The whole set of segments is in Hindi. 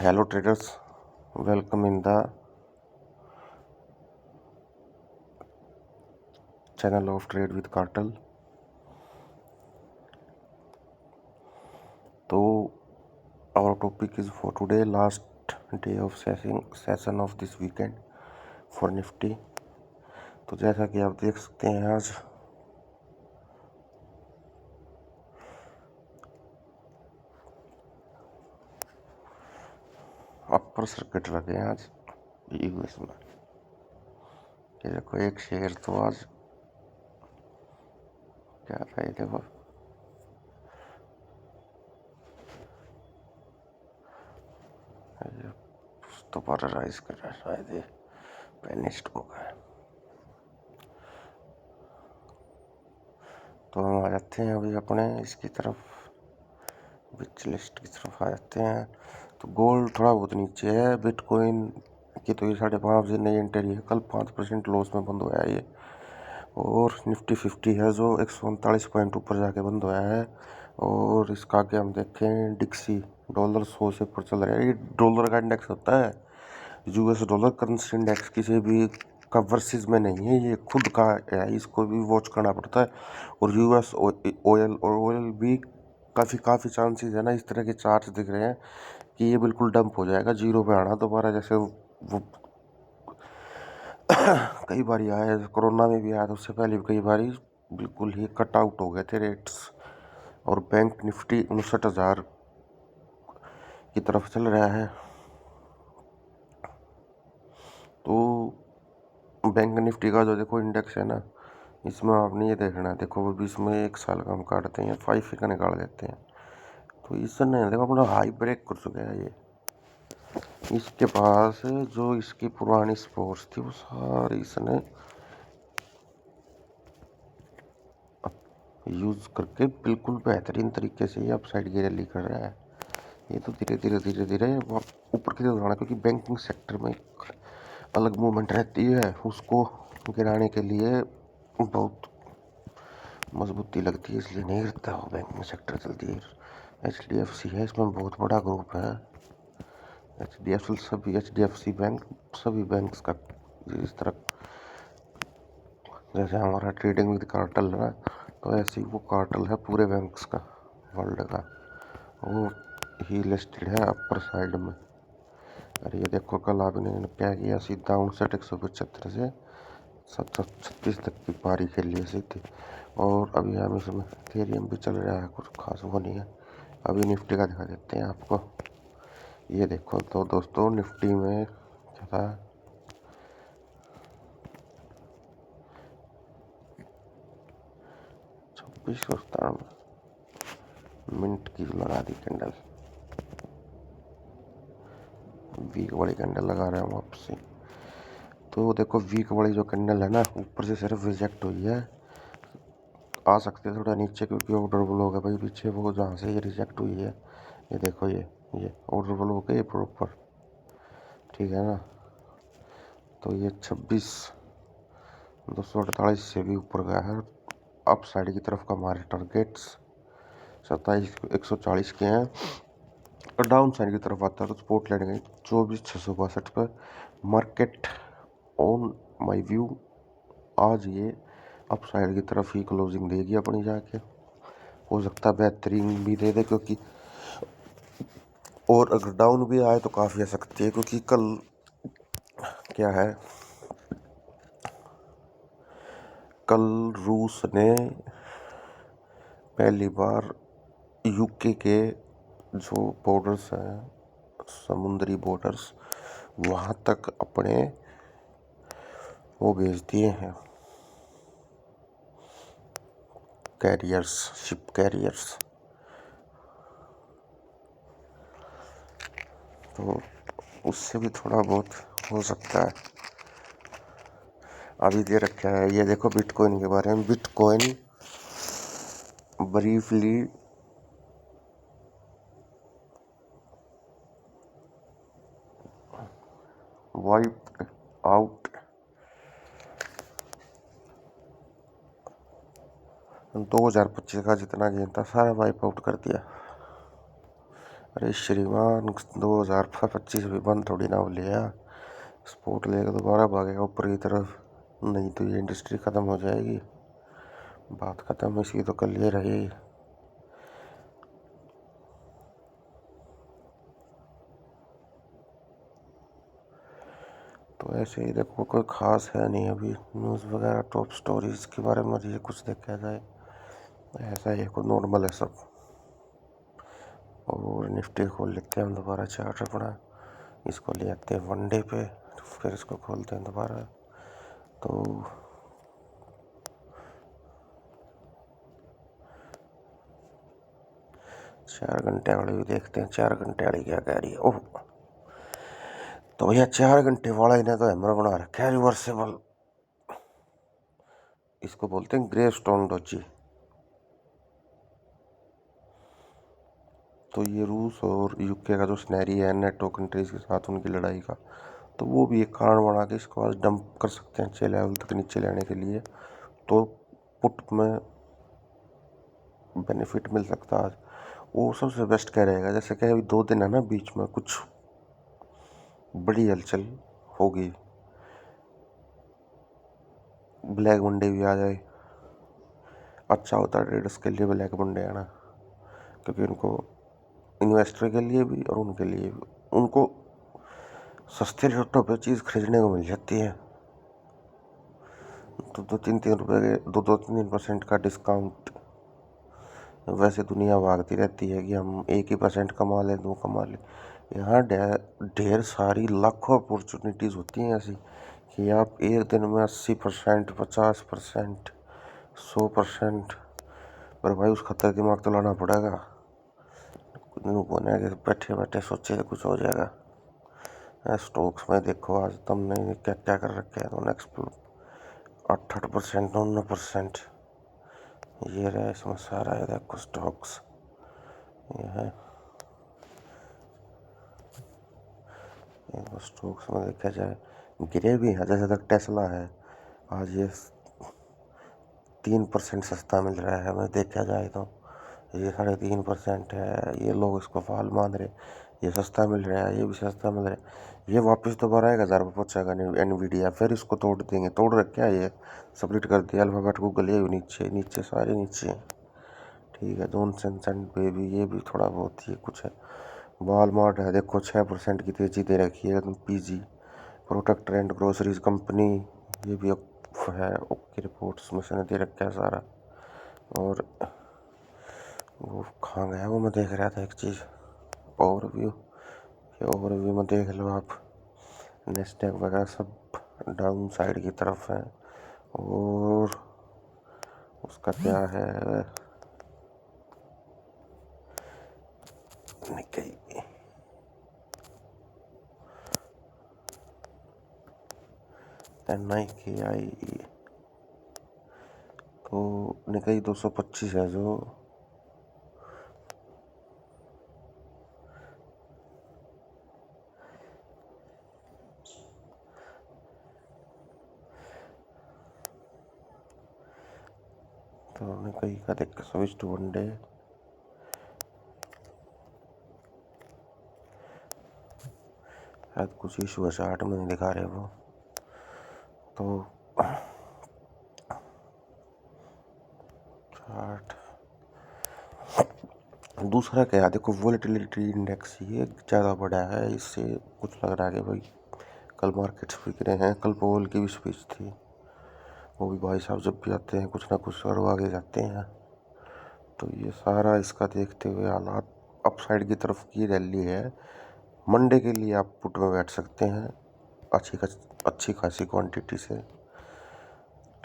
Hello traders, welcome in the channel of Trade with Cartel. So our topic is for today, last day of session of this weekend for Nifty. तो जैसा कि आप देख सकते हैं आज अपर सर्किट लगे हैं आज यूएस में। ये देखो एक शेयर तो आज क्या था, ये देखो दोबारा राइज कर रहा है, शायद ये पेनिस्ट हो गया। तो हम आ जाते हैं अभी अपने इसकी तरफ, विच लिस्ट की तरफ आ जाते हैं। तो गोल्ड थोड़ा बहुत नीचे है, बिटकॉइन की तो ये 5.5 नई एंट्री है, कल 5% लॉस में बंद हुआ है ये। और निफ्टी 50 है जो 139 पॉइंट ऊपर जाके बंद हुआ है। और इसका आगे हम देखें डिक्सी डॉलर 100 से ऊपर चल रहा है। ये डॉलर का इंडेक्स होता है, यूएस डॉलर करेंसी इंडेक्स किसी भी का वर्सेस में नहीं है, ये खुद का है, इसको भी वॉच करना पड़ता है। और यूएस ऑयल भी काफ़ी चांसेस है ना, इस तरह के चार्ट दिख रहे हैं कि ये बिल्कुल डंप हो जाएगा, जीरो पे आना दोबारा, जैसे वो कई बार आया है, कोरोना में भी आया था, उससे पहले भी कई बार बिल्कुल ही कट आउट हो गए थे रेट्स। और बैंक निफ्टी 59,000 की तरफ चल रहा है। तो बैंक निफ्टी का जो देखो इंडेक्स है ना, इसमें आपने ये देखना है, देखो वो 20 में 1 साल का हम काटते हैं, 5 का निकाल देते हैं। तो इसने देखो अपना हाई ब्रेक कर चुका है ये। इसके पास जो इसकी पुरानी स्पोर्ट्स थी वो सारी इसने यूज करके बिल्कुल बेहतरीन तरीके से ये अपसाइड की रैली कर रहा है। ये तो धीरे धीरे ऊपर की तरफ जाना, क्योंकि बैंकिंग सेक्टर में एक अलग मूवमेंट रहती है, उसको गिराने के लिए बहुत मजबूती लगती है, इसलिए नहीं गिरता वो बैंकिंग सेक्टर जल्दी। HDFC है, इसमें बहुत बड़ा ग्रुप है। HDFC बैंक सभी बैंक्स का इस तरह, जैसे हमारा ट्रेडिंग विद कार्टल है, तो ऐसे ही वो कार्टल है पूरे बैंक्स का, वर्ल्ड का। वो ही लिस्टेड है अपर साइड में। अरे ये देखो कल आपने क्या किया, सीधा 59,175 से 736 तक की पारी खेली है सीधी। और अभी हम इसमें इथेरियम भी चल रहा है, कुछ खास वो नहीं है। अभी निफ्टी का दिखा देते हैं आपको। ये देखो तो दोस्तों निफ्टी में क्या था, 2697 मिनट की लगा दी कैंडल, वीक वाली कैंडल लगा रहे हैं वापसी। तो देखो वीक वाली जो कैंडल है ना, ऊपर से सिर्फ रिजेक्ट हुई है, आ सकते हैं थोड़ा नीचे, क्योंकि ऑर्डर ब्लॉक है भाई पीछे वो जहाँ से ये रिजेक्ट हुई है। ये देखो ये ऑर्डर ब्लॉक है ये प्रॉपर, ठीक है ना। तो ये 26,248 से भी ऊपर गया है। अप साइड की तरफ का हमारे टारगेट्स 27,140 के हैं। और डाउन साइड की तरफ आता है तो स्पोर्ट लाइन गई 24,662 पर। मार्केट ऑन माई व्यू आज ये अप साइड की तरफ ही क्लोजिंग देगी अपनी जाके, हो सकता है बेहतरीन भी दे दे, क्योंकि और अगर डाउन भी आए तो काफ़ी आ सकती है, क्योंकि कल क्या है, कल रूस ने पहली बार यूके के जो बॉर्डर्स हैं, समुद्री बॉर्डर्स, वहाँ तक अपने वो भेज दिए हैं कैरियर्स, शिप कैरियर्स। तो उससे भी थोड़ा बहुत हो सकता है। अभी दे रखा है, ये देखो बिटकॉइन के बारे में, बिटकॉइन ब्रीफली वाइप आउट 2025 का जितना गेन था सारा वाइप आउट कर दिया। अरे श्रीमान, 2025 भी बंद थोड़ी ना हो लिया। स्पोर्ट लेकर दोबारा भागेगा ऊपर की तरफ, नहीं तो ये इंडस्ट्री ख़त्म हो जाएगी। बात ख़त्म इसकी तो कल ये रही। तो ऐसे ही देखो, कोई ख़ास है नहीं अभी न्यूज़ वगैरह टॉप स्टोरीज के बारे में ये कुछ देखा जाए, ऐसा ही कोई नॉर्मल है सब। और निफ्टी खोल लेते हैं हम दोबारा, चार्ट अपना इसको ले आते हैं वनडे पे, फिर इसको खोलते हैं दोबारा। तो 4 घंटे वाली भी देखते हैं, 4 घंटे वाली क्या कह रही है। ओह, तो भैया 4 घंटे वाला इन्हें तो हैमर बना रखा है रिवर्सेबल, इसको बोलते हैं ग्रे स्टोन डोजी। तो ये रूस और यूके का जो स्नैरी है नेटो कंट्रीज के साथ उनकी लड़ाई का, तो वो भी एक कारण बना के इसको आज डंप कर सकते हैं 6 लेवल तक नीचे लाने के लिए। तो पुट में बेनिफिट मिल सकता है आज, वो सबसे बेस्ट क्या रहेगा। जैसे कि अभी 2 दिन है ना, बीच में कुछ बड़ी हलचल होगी, ब्लैक मंडे भी आ जाए, अच्छा होता है ट्रेडर्स के लिए ब्लैक मंडे आना, क्योंकि उनको इन्वेस्टर के लिए भी और उनके लिए भी, उनको सस्ते रेटों पे चीज़ खरीदने को मिल जाती है। तो 2-3 रुपए के 2-3% का डिस्काउंट। वैसे दुनिया भागती रहती है कि हम 1% कमा लें, 2 कमा लें। यहाँ ढेर सारी लाखों अपॉर्चुनिटीज़ होती हैं ऐसी कि आप एक दिन में 80%, 50%, 100%। पर भाई उस खतर दिमाग तो लाना पड़ेगा, कि बैठे बैठे सोचे तो कुछ हो जाएगा। स्टॉक्स में देखो आज तुमने क्या क्या कर रखे हैं, तो नेक्स्ट 8-8%, 9-9%। ये रहा इसमें सारा, है देखो स्टॉक्स ये है। स्टॉक्स में देखा जाए गिरे भी हैं, जैसे तक टेस्ला है आज ये 3% सस्ता मिल रहा है हमें, देखा जाए तो ये 3.5% है। ये लोग इसको फाल मान रहे, ये सस्ता मिल रहा है, ये भी सस्ता मिल रहा है। ये वापस दोबारा 1,000 रुपये पहुँचेगा एनवीडिया, फिर इसको तोड़ देंगे। तोड़ रखे है ये, स्प्लिट कर दिया अल्फाबेट गूगल, ये भी नीचे नीचे सारे नीचे। ठीक है, जॉनसन एंड बेबी ये भी थोड़ा बहुत ये कुछ है। वॉलमार्ट है देखो 6% की तेजी दे रखी है। PG product and groceries company, ये भी है ओके, रिपोर्ट्स में से दे रखा है सारा। और वो कहाँ गया, वो मैं देख रहा था एक चीज़, ओवरव्यू। ये ओवरव्यू में देख लो आप, नेस्डैक वगैरह सब डाउन साइड की तरफ है। और उसका क्या है, निकाई NIKI, तो निकाई 225 है जो, तो निकाई का देख स्विच टू वनडे। शायद कुछ इशू है, चार्ट में नहीं दिखा रहे वो। तो चार्ट दूसरा क्या है, देखो वोलेटिलिटी इंडेक्स ये ज़्यादा बड़ा है, इससे कुछ लग रहा है कि भाई कल मार्केट्स बिक रहे हैं। कल पोल की भी स्पीच थी, वो भी भाई साहब जब भी आते हैं कुछ ना कुछ करवा के जाते हैं। तो ये सारा इसका देखते हुए हालात अपसाइड की तरफ की रैली है। मंडे के लिए आप पुट में बैठ सकते हैं अच्छी खासी क्वांटिटी से।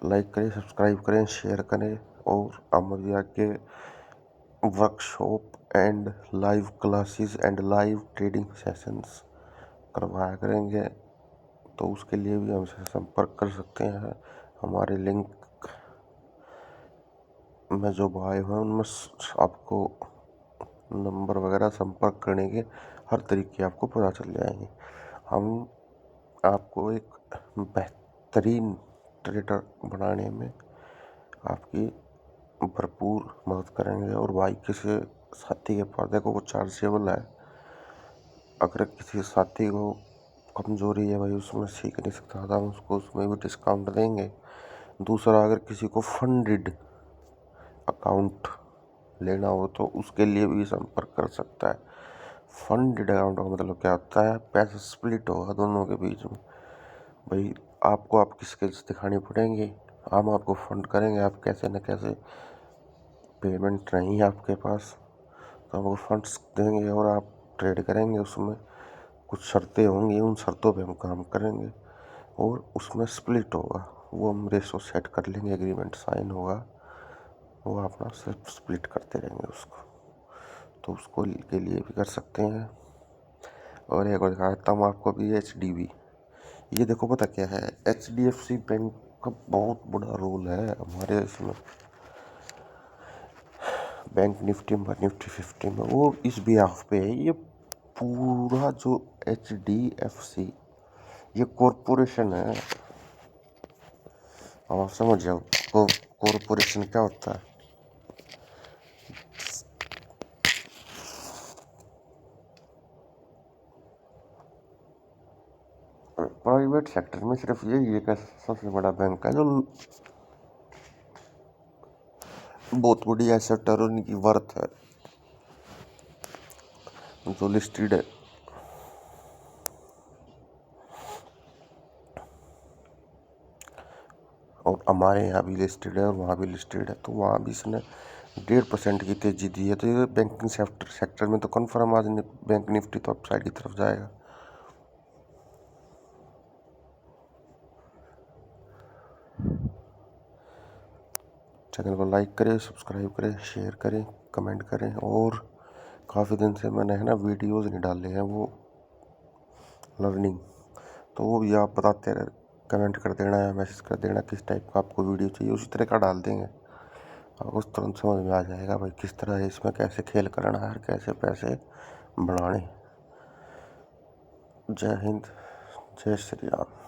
लाइक करें, सब्सक्राइब करें, शेयर करें, और अमरिया के workshop and live classes and live trading sessions करवाया करेंगे। तो उसके लिए भी हमसे संपर्क कर सकते हैं। हमारे लिंक में जो बायो हैं उनमें आपको नंबर वगैरह संपर्क करने के हर तरीके आपको पता चल जाएंगे। हम आपको एक बेहतरीन ट्रेडर बनाने में आपकी भरपूर मदद करेंगे। और भाई किसी साथी के पास देखो वो चार्जेबल है, अगर किसी साथी को कमजोरी है भाई, उसमें सीख नहीं सकता था, हम उसको उसमें भी डिस्काउंट देंगे। दूसरा, अगर किसी को फंडेड अकाउंट लेना हो तो उसके लिए भी संपर्क कर सकता है। फंडेड अकाउंट का मतलब क्या होता है? पैसा स्प्लिट होगा दोनों के बीच में। भाई आपको आपकी स्किल्स दिखानी पड़ेंगी, हम आपको फंड करेंगे। आप कैसे न कैसे, पेमेंट नहीं है आपके पास तो हमको फंड्स देंगे और आप ट्रेड करेंगे। उसमें कुछ शर्तें होंगी, उन शर्तों पे हम काम करेंगे और उसमें स्प्लिट होगा। वो हम रेशो सेट कर लेंगे, एग्रीमेंट साइन होगा, वो अपना सिर्फ स्प्लिट करते रहेंगे उसको। तो उसको के लिए भी कर सकते हैं। और एक और दिखा देता हूँ आपको भी, HDB। ये देखो पता क्या है, HDFC बैंक का बहुत बड़ा रोल है हमारे इसमें, बैंक निफ्टी में, निफ्टी 50 में। वो इस बिहाफ पे है। ये पूरा जो HDFC, ये कॉरपोरेशन है। अब आप समझ जाओ कॉरपोरेशन क्या होता है। प्राइवेट सेक्टर में सिर्फ यही एक सबसे बड़ा बैंक है जो बहुत बड़ी एसेट और उनकी वर्थ है, जो लिस्टेड है। और हमारे यहाँ भी लिस्टेड है और वहाँ भी लिस्टेड है, तो वहाँ भी इसने 1.5% की तेजी दी है। तो ये बैंकिंग सेक्टर में तो कन्फर्म आज बैंक निफ्टी तो अपसाइड की तरफ जाएगा। चैनल को लाइक करें, सब्सक्राइब करें, शेयर करें, कमेंट करें। और काफ़ी दिन से मैंने है ना वीडियोज़ नहीं डाले हैं, वो लर्निंग, तो वो भी आप बताते रहे, कमेंट कर देना या मैसेज कर देना किस टाइप का आपको वीडियो चाहिए, उसी तरह का डाल देंगे। और उस तुरंत समझ में आ जाएगा भाई किस तरह है, इसमें कैसे खेल करना है और कैसे पैसे बढ़ाने। जय हिंद, जय श्री राम।